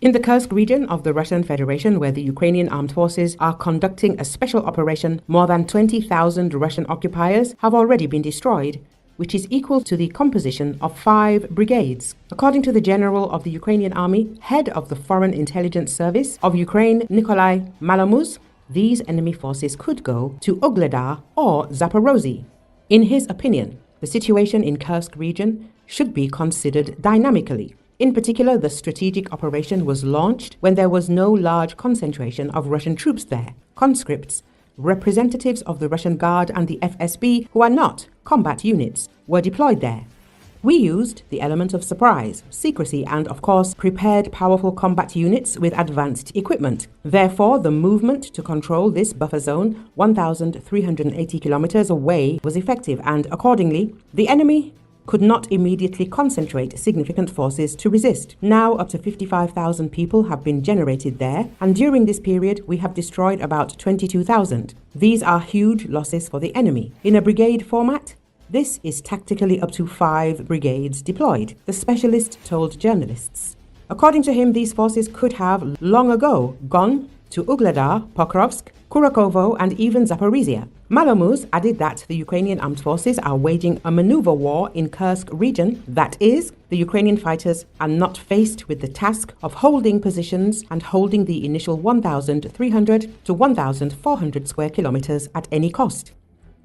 In the Kursk region of the Russian Federation, where the Ukrainian Armed Forces are conducting a special operation, more than 20,000 Russian occupiers have already been destroyed, which is equal to the composition of 5 brigades. According to the general of the Ukrainian army, head of the Foreign Intelligence Service of Ukraine Nikolai Malomuzh, these enemy forces could go to Ugledar or Zaporozhye. In his opinion, the situation in Kursk region should be considered dynamically. In particular, the strategic operation was launched when there was no large concentration of Russian troops there. Conscripts, representatives of the Russian Guard and the FSB, who are not combat units, were deployed there. We used the element of surprise, secrecy, and, of course, prepared powerful combat units with advanced equipment. Therefore, the movement to control this buffer zone, 1,380 kilometers away, was effective, and accordingly, the enemy could not immediately concentrate significant forces to resist. Now up to 55,000 people have been generated there, and during this period we have destroyed about 22,000. These are huge losses for the enemy. In a brigade format, this is tactically up to 5 brigades deployed, the specialist told journalists. According to him, these forces could have long ago gone to Ugledar, Pokrovsk, Kurakhovo, and even Zaporizhia. Malomuzh added that the Ukrainian Armed Forces are waging a maneuver war in Kursk region. That is, the Ukrainian fighters are not faced with the task of holding positions and holding the initial 1,300 to 1,400 square kilometers at any cost.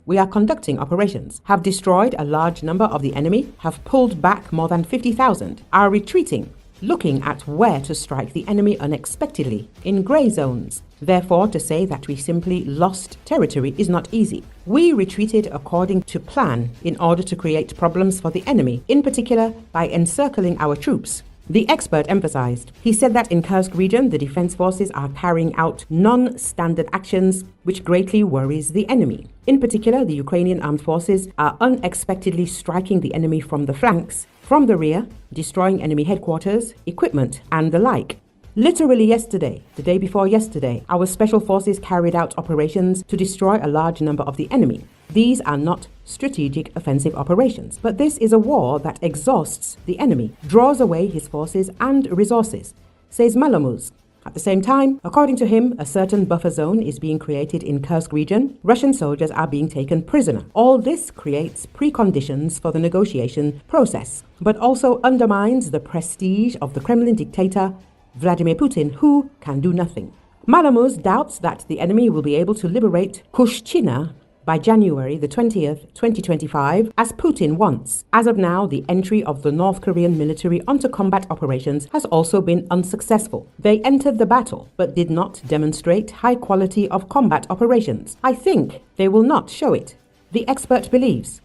We are conducting operations, have destroyed a large number of the enemy, have pulled back more than 50,000, are retreating, looking at where to strike the enemy unexpectedly, in grey zones. Therefore, to say that we simply lost territory is not easy. We retreated according to plan in order to create problems for the enemy, in particular by encircling our troops. The expert emphasized. He said that in Kursk region, the defense forces are carrying out non-standard actions, which greatly worries the enemy. In particular, the Ukrainian Armed Forces are unexpectedly striking the enemy from the flanks, from the rear, destroying enemy headquarters, equipment, and the like. Literally yesterday, the day before yesterday, our special forces carried out operations to destroy a large number of the enemy. These are not strategic offensive operations, but this is a war that exhausts the enemy, draws away his forces and resources, says Malomuzh. At the same time, according to him, a certain buffer zone is being created in Kursk region. Russian soldiers are being taken prisoner. All this creates preconditions for the negotiation process, but also undermines the prestige of the Kremlin dictator Vladimir Putin, who can do nothing. Malomuzh doubts that the enemy will be able to liberate Kushchina by January the 20th, 2025, as Putin wants. As of now, the entry of the North Korean military onto combat operations has also been unsuccessful. They entered the battle, but did not demonstrate high quality of combat operations. I think they will not show it, the expert believes.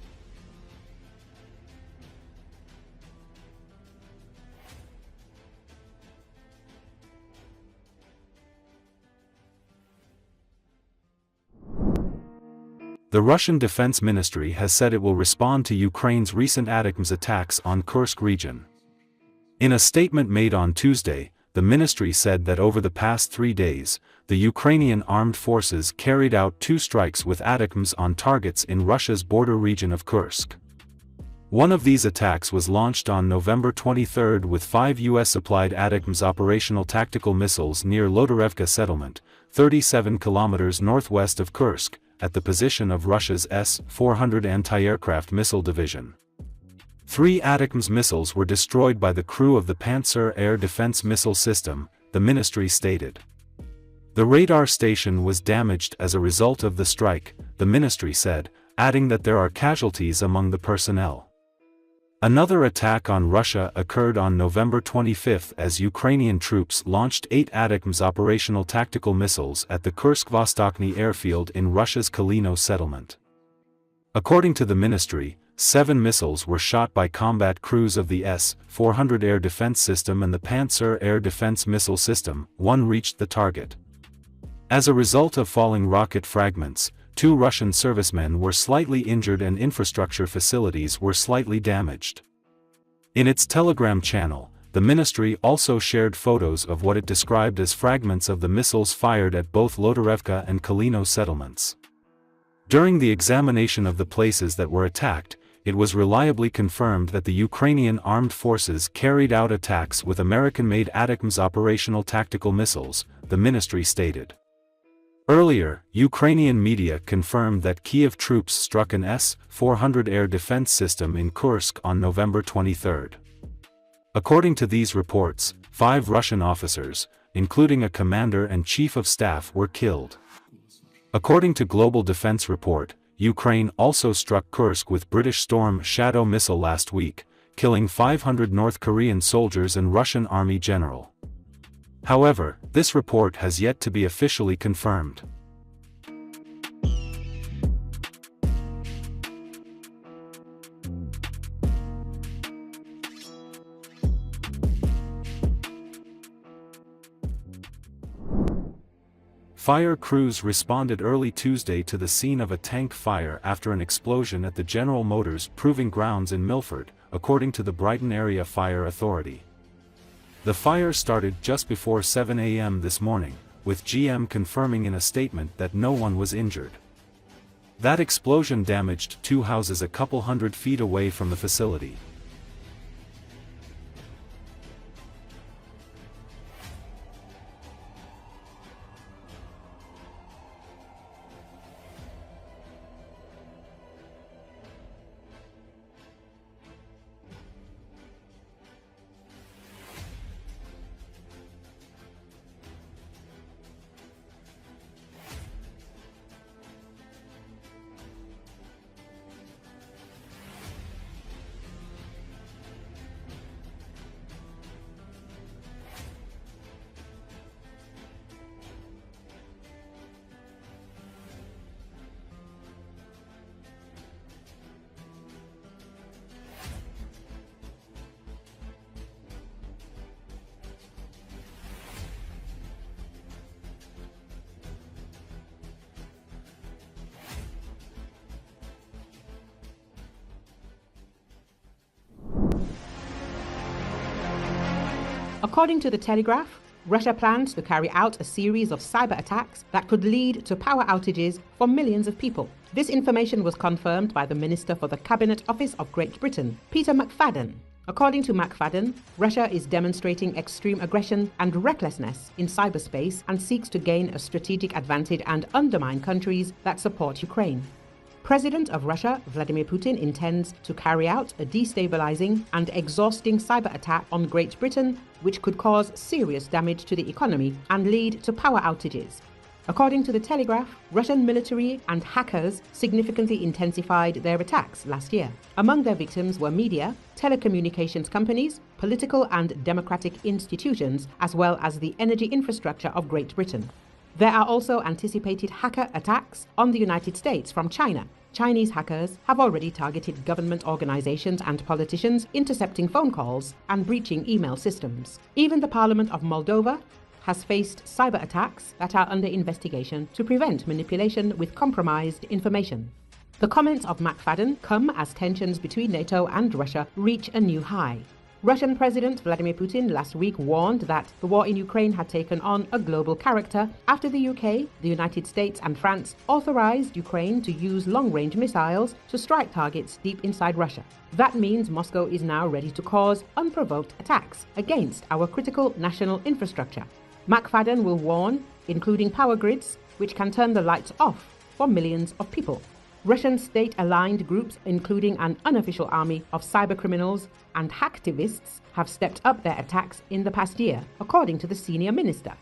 The Russian Defense Ministry has said it will respond to Ukraine's recent ATACMS attacks on Kursk region. In a statement made on Tuesday, the ministry said that over the past 3 days, the Ukrainian Armed Forces carried out 2 strikes with ATACMS on targets in Russia's border region of Kursk. One of these attacks was launched on November 23 with 5 US-supplied ATACMS operational tactical missiles near Lodarevka settlement, 37 kilometers northwest of Kursk, at the position of Russia's S-400 anti-aircraft missile division. 3 ATACMS missiles were destroyed by the crew of the Pantsir air defense missile system, the ministry stated. The radar station was damaged as a result of the strike, the ministry said, adding that there are casualties among the personnel. Another attack on Russia occurred on November 25 as Ukrainian troops launched 8 ATACMS operational tactical missiles at the Kursk-Vostochny airfield in Russia's Kalino settlement. According to the ministry, 7 missiles were shot by combat crews of the S-400 air defense system and the Pantsir air defense missile system. 1 reached the target. As a result of falling rocket fragments, 2 Russian servicemen were slightly injured and infrastructure facilities were slightly damaged. In its Telegram channel, the ministry also shared photos of what it described as fragments of the missiles fired at both Lodarevka and Kalino settlements. During the examination of the places that were attacked, it was reliably confirmed that the Ukrainian Armed Forces carried out attacks with American-made ATACMS operational tactical missiles, the ministry stated. Earlier, Ukrainian media confirmed that Kiev troops struck an S-400 air defense system in Kursk on November 23. According to these reports, 5 Russian officers, including a commander and chief of staff, were killed. According to Global Defense Report, Ukraine also struck Kursk with British Storm Shadow missile last week, killing 500 North Korean soldiers and Russian army general. However, this report has yet to be officially confirmed. Fire crews responded early Tuesday to the scene of a tank fire after an explosion at the General Motors Proving Grounds in Milford, according to the Brighton Area Fire Authority. The fire started just before 7 a.m. this morning, with GM confirming in a statement that no one was injured. That explosion damaged 2 houses a couple hundred feet away from the facility. According to the Telegraph, Russia plans to carry out a series of cyber attacks that could lead to power outages for millions of people. This information was confirmed by the Minister for the Cabinet Office of Great Britain, Peter McFadden. According to McFadden, Russia is demonstrating extreme aggression and recklessness in cyberspace and seeks to gain a strategic advantage and undermine countries that support Ukraine. President of Russia, Vladimir Putin, intends to carry out a destabilizing and exhausting cyber attack on Great Britain, which could cause serious damage to the economy and lead to power outages. According to the Telegraph, Russian military and hackers significantly intensified their attacks last year. Among their victims were media, telecommunications companies, political and democratic institutions, as well as the energy infrastructure of Great Britain. There are also anticipated hacker attacks on the United States from China. Chinese hackers have already targeted government organizations and politicians, intercepting phone calls and breaching email systems. Even the Parliament of Moldova has faced cyber attacks that are under investigation to prevent manipulation with compromised information. The comments of McFadden come as tensions between NATO and Russia reach a new high. Russian President Vladimir Putin last week warned that the war in Ukraine had taken on a global character after the UK, the United States and France authorized Ukraine to use long-range missiles to strike targets deep inside Russia. That means Moscow is now ready to cause unprovoked attacks against our critical national infrastructure. McFadden will warn, including power grids, which can turn the lights off for millions of people. Russian state-aligned groups, including an unofficial army of cybercriminals and hacktivists, have stepped up their attacks in the past year, according to the senior minister.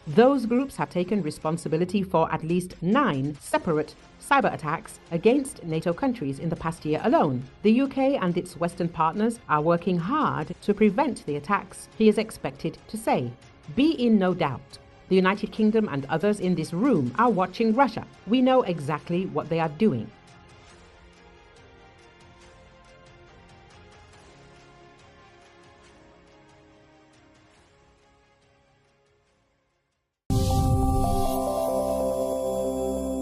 Those groups have taken responsibility for at least 9 separate cyber attacks against NATO countries in the past year alone. The UK and its Western partners are working hard to prevent the attacks, he is expected to say. Be in no doubt. The United Kingdom and others in this room are watching Russia. We know exactly what they are doing.